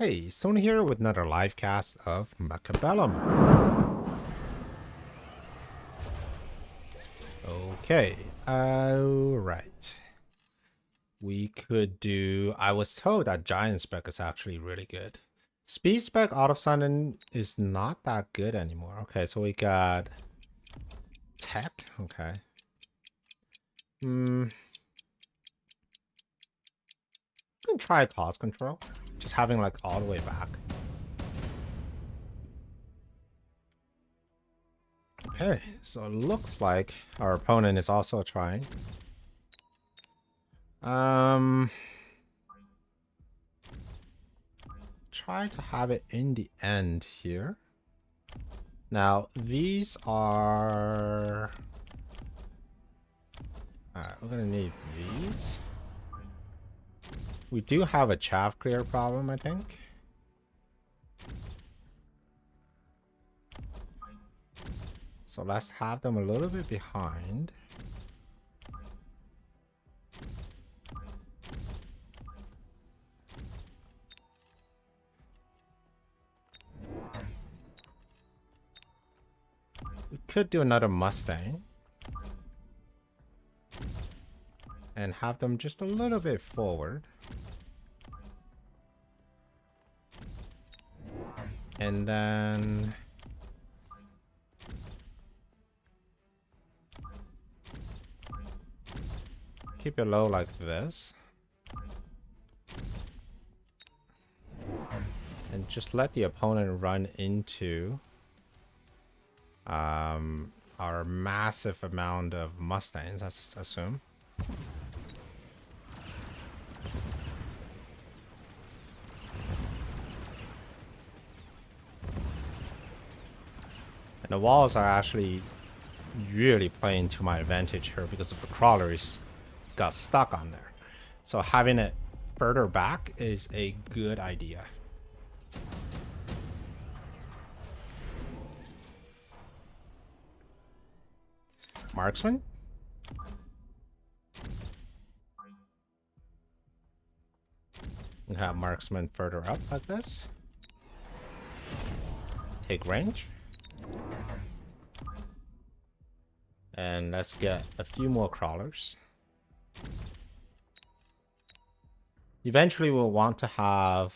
Hey, Stoney here with another live cast of Mechabellum. Okay, alright. We could do... I was told that Giant Spec is actually really good. Speed Spec out of sudden is not that good anymore. Okay, so we got... Tech, okay. We can try cost control. Just having like all the way back. Okay, so it looks like our opponent is also trying. Try to have it in the end here. Now, these are... Alright, we're gonna need these. We do have a chaff-clear problem, I think. So let's have them a little bit behind. We could do another Mustang. And have them just a little bit forward. And then... keep it low like this. And just let the opponent run into our massive amount of Mustangs, I assume. And the walls are actually really playing to my advantage here because of the crawlers got stuck on there. So having it further back is a good idea. Marksman. We have marksman further up like this. Take range. And let's get a few more crawlers. Eventually we'll want to have,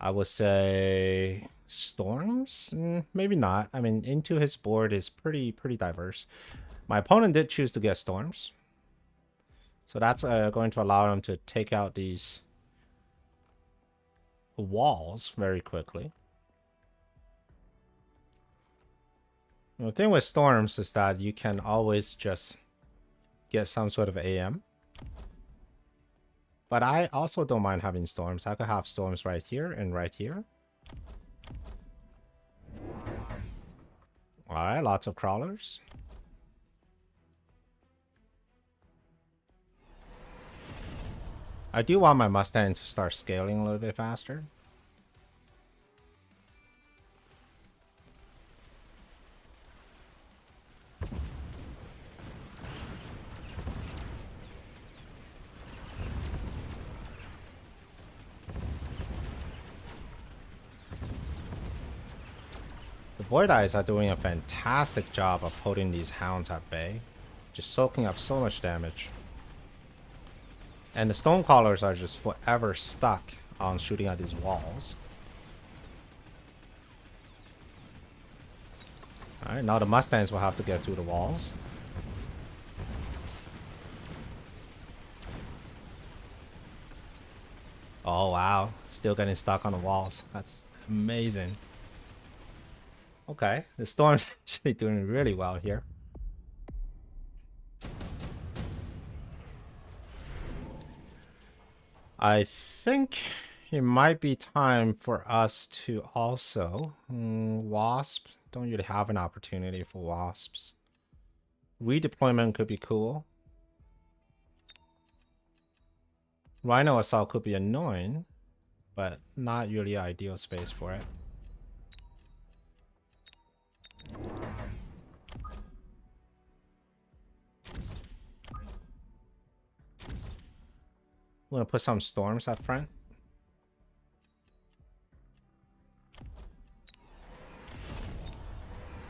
I would say, storms? Maybe not. I mean, into his board is pretty diverse. My opponent did choose to get storms. So that's going to allow him to take out these walls very quickly. The thing with storms is that you can always just get some sort of AM. But I also don't mind having storms. I could have storms right here and right here. Alright, lots of crawlers. I do want my Mustang to start scaling a little bit faster. The Void Eyes are doing a fantastic job of holding these hounds at bay. Just soaking up so much damage. And the Stonecrawlers are just forever stuck on shooting at these walls. Alright, now the Mustangs will have to get through the walls. Oh wow, still getting stuck on the walls. That's amazing. Okay, the Storm's actually doing really well here. I think it might be time for us to also... Wasp. Don't really have an opportunity for Wasps. Redeployment could be cool. Rhino Assault could be annoying, but not really ideal space for it. I'm gonna put some storms up front.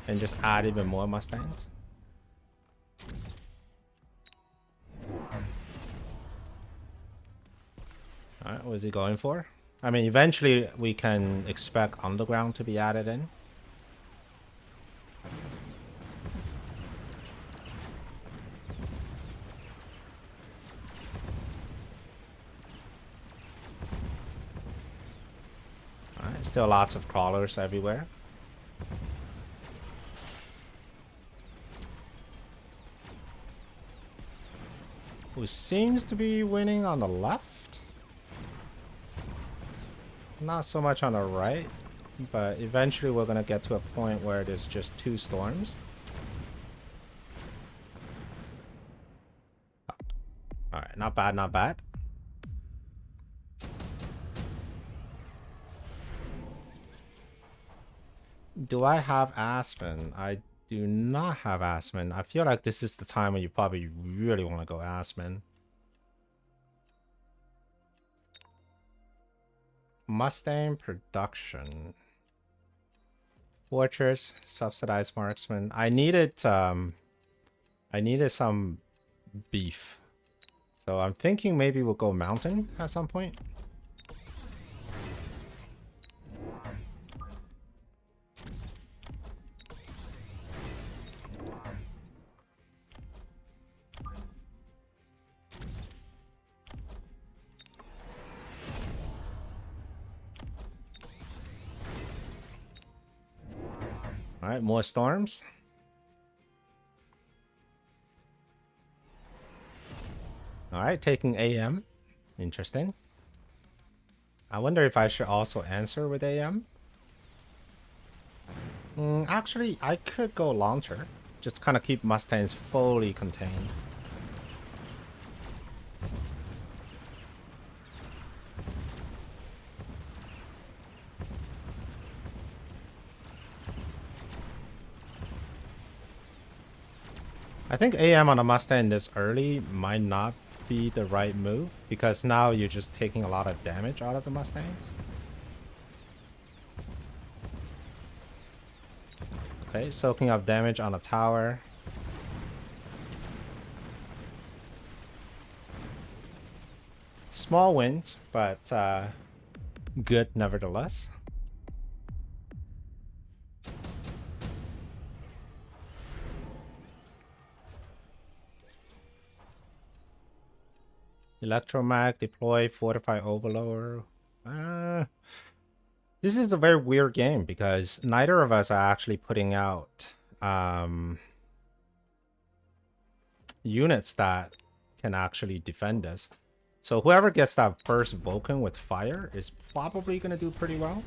and just add even more Mustangs. Alright, what is he going for? I mean, eventually we can expect underground to be added in. Alright, still lots of crawlers everywhere. Who seems to be winning on the left? Not so much on the right, but eventually we're gonna get to a point where there's just 2 storms. Alright, not bad, not bad. Do I have Aspen? I do not have Aspen. I feel like this is the time when you probably really want to go Aspen. Mustang production. Fortress, subsidized marksman. I needed some beef. So I'm thinking maybe we'll go mountain at some point. All right, more storms. All right, taking AM. Interesting. I wonder if I should also answer with AM. Actually, I could go launcher. Just kind of keep Mustangs fully contained. I think AM on a Mustang this early might not be the right move, because now you're just taking a lot of damage out of the Mustangs. Okay, soaking up damage on a tower. Small wins, but good nevertheless. Electromag, deploy, fortify overlord. This is a very weird game because neither of us are actually putting out units that can actually defend us. So whoever gets that first Vulcan with fire is probably going to do pretty well.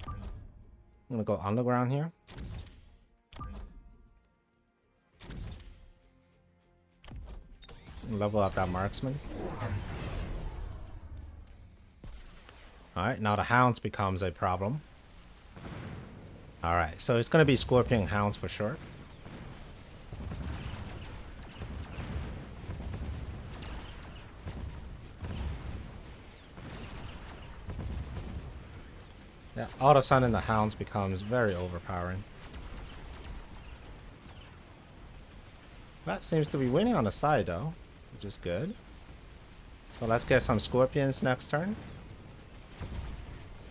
I'm going to go underground here. Level up that marksman. Alright, now the hounds becomes a problem. Alright, so it's going to be scorpion hounds for sure. Yeah, all of a sudden the hounds becomes very overpowering. That seems to be winning on the side though, which is good. So let's get some scorpions next turn.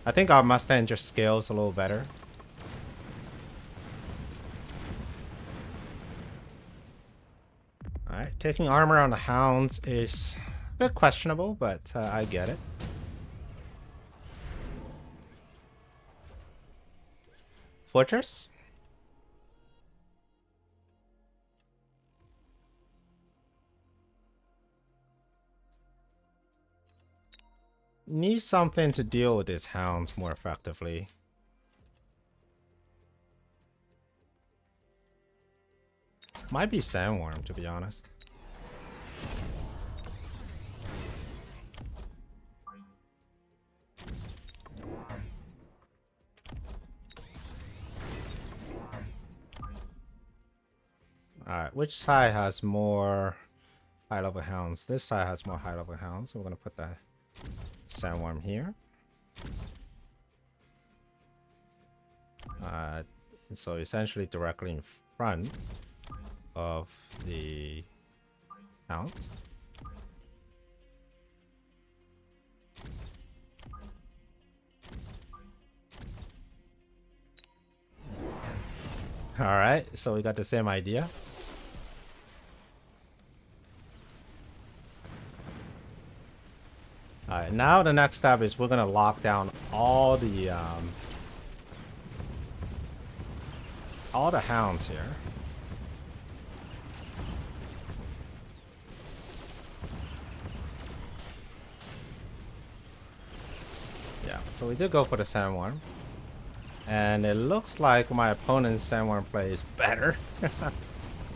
I think our Mustang just scales a little better. Alright, taking armor on the hounds is a bit questionable, but I get it. Fortress? Need something to deal with these hounds more effectively. Might be Sandworm, to be honest. Alright, which side has more high-level hounds? This side has more high-level hounds, so we're going to put that Sandworm here. So essentially directly in front of the mount. All right, so we got the same idea. All right, now the next step is we're gonna lock down all the hounds here. Yeah, so we did go for the Sandworm. And it looks like my opponent's Sandworm play is better.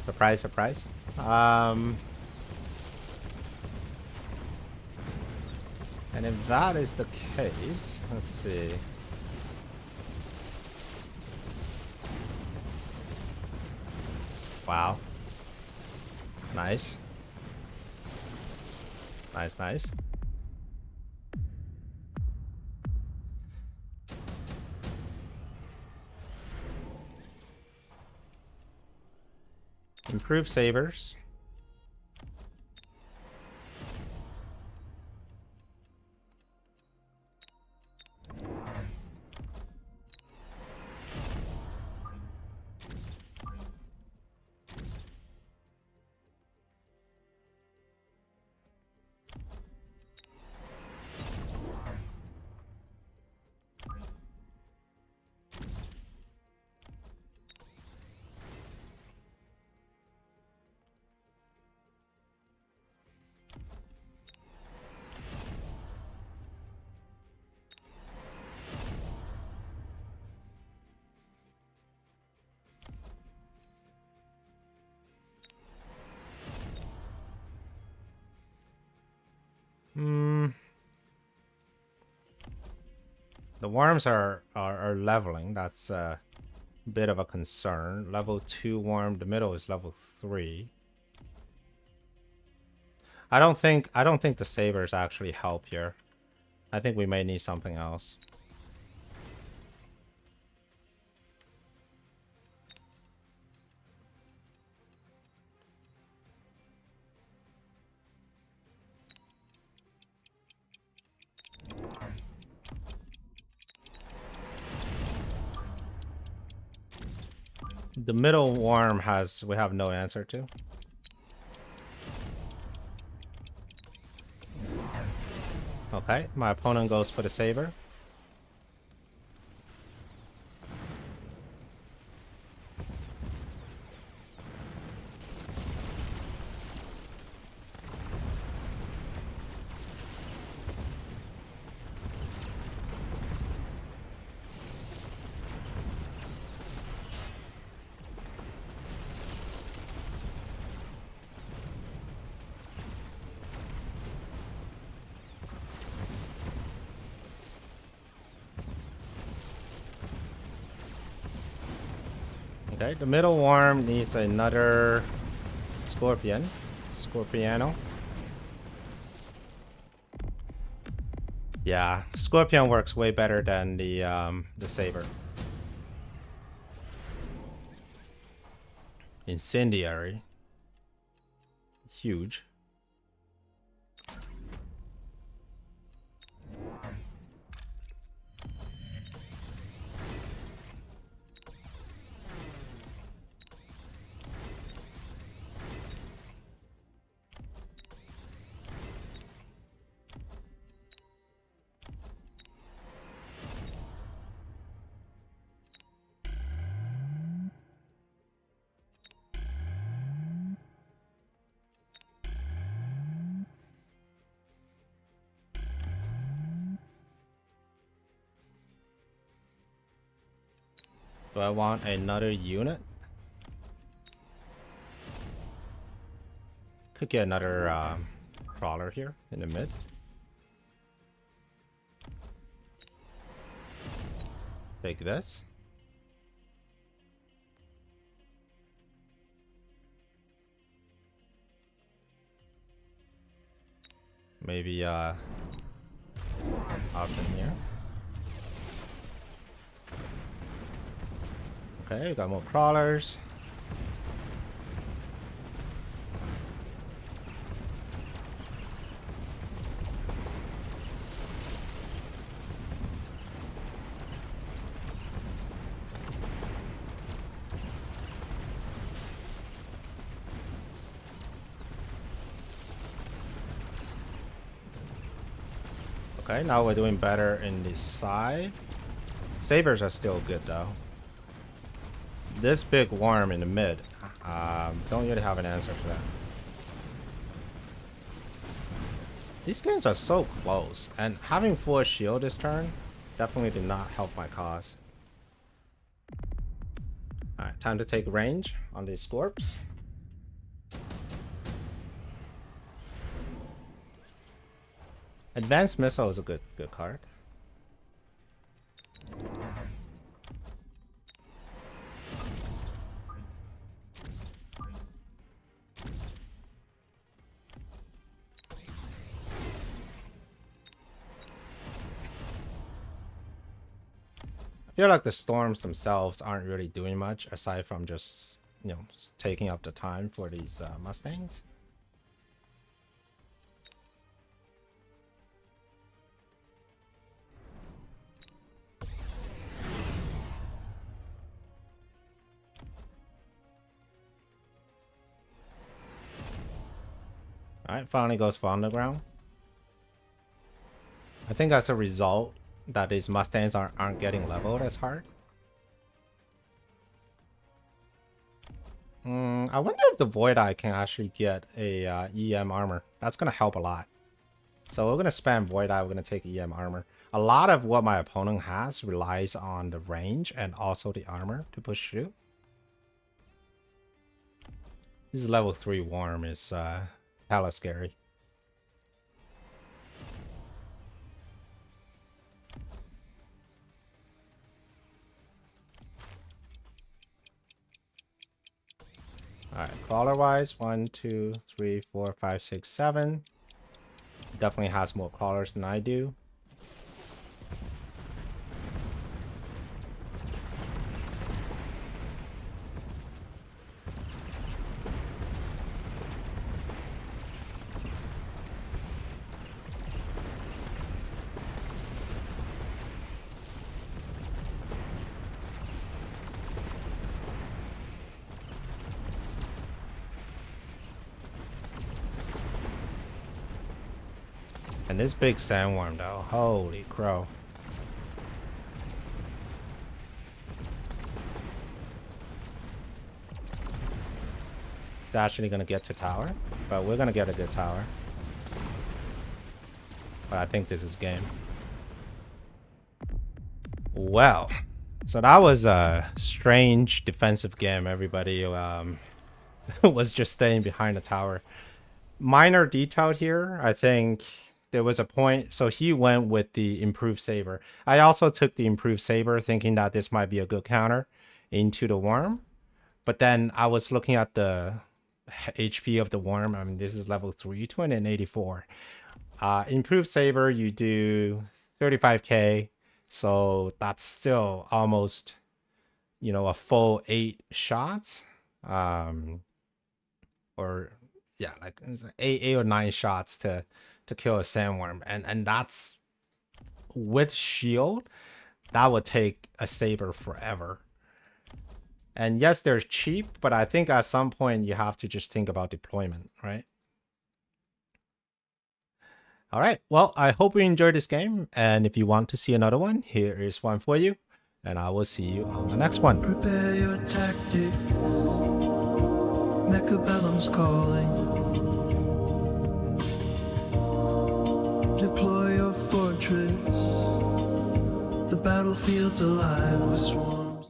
Surprise, surprise. And if that is the case, let's see. Wow. Nice. Nice, nice. Improve sabers. The worms are leveling. That's a bit of a concern. Level 2 worm. The middle is level 3. I don't think the sabers actually help here. I think we may need something else. The middle worm we have no answer to. Okay, my opponent goes for the saber. Okay, the middle worm needs another Scorpiano. Yeah, Scorpion works way better than the saber. Incendiary. Huge. Do I want another unit? Could get another crawler here in the mid. Take this. Maybe option here. Okay, we got more crawlers. Okay, now we're doing better in this side. Sabers are still good though. This big worm in the mid, don't really have an answer for that. These games are so close, and having full shield this turn definitely did not help my cause. Alright, time to take range on these Scorps. Advanced Missile is a good card. I feel like the storms themselves aren't really doing much aside from just, you know, just taking up the time for these Mustangs. Alright, finally goes for underground. I think that's a result that these Mustangs aren't getting leveled as hard. I wonder if the Void Eye can actually get a EM armor. That's going to help a lot. So we're going to spam Void Eye. We're going to take EM armor. A lot of what my opponent has relies on the range and also the armor to push through. This level 3 worm is hella scary. Alright, crawler wise, 1, 2, 3, 4, 5, 6, 7. Definitely has more crawlers than I do. And this big sandworm though, holy crow. It's actually gonna get to tower, but we're gonna get a good tower. But I think this is game. Well, so that was a strange defensive game. Everybody was just staying behind the tower. Minor detail here, I think there was a point, so he went with the improved saber. I also took the improved saber thinking that this might be a good counter into the worm. But then I was looking at the HP of the worm. I mean, this is level 3, 284. Improved saber, you do 35k. So that's still almost, you know, a full 8 shots. Or yeah, like it was 8 or 9 shots to kill a sandworm, and that's with shield. That would take a saber forever. And yes, they're cheap, but I think at some point you have to just think about deployment, right? All right, well, I hope you enjoyed this game, and if you want to see another one, here is one for you, and I will see you on the next one. Prepare your tactics. Mechabellum's calling. Deploy your fortress. The battlefield's alive with swarms.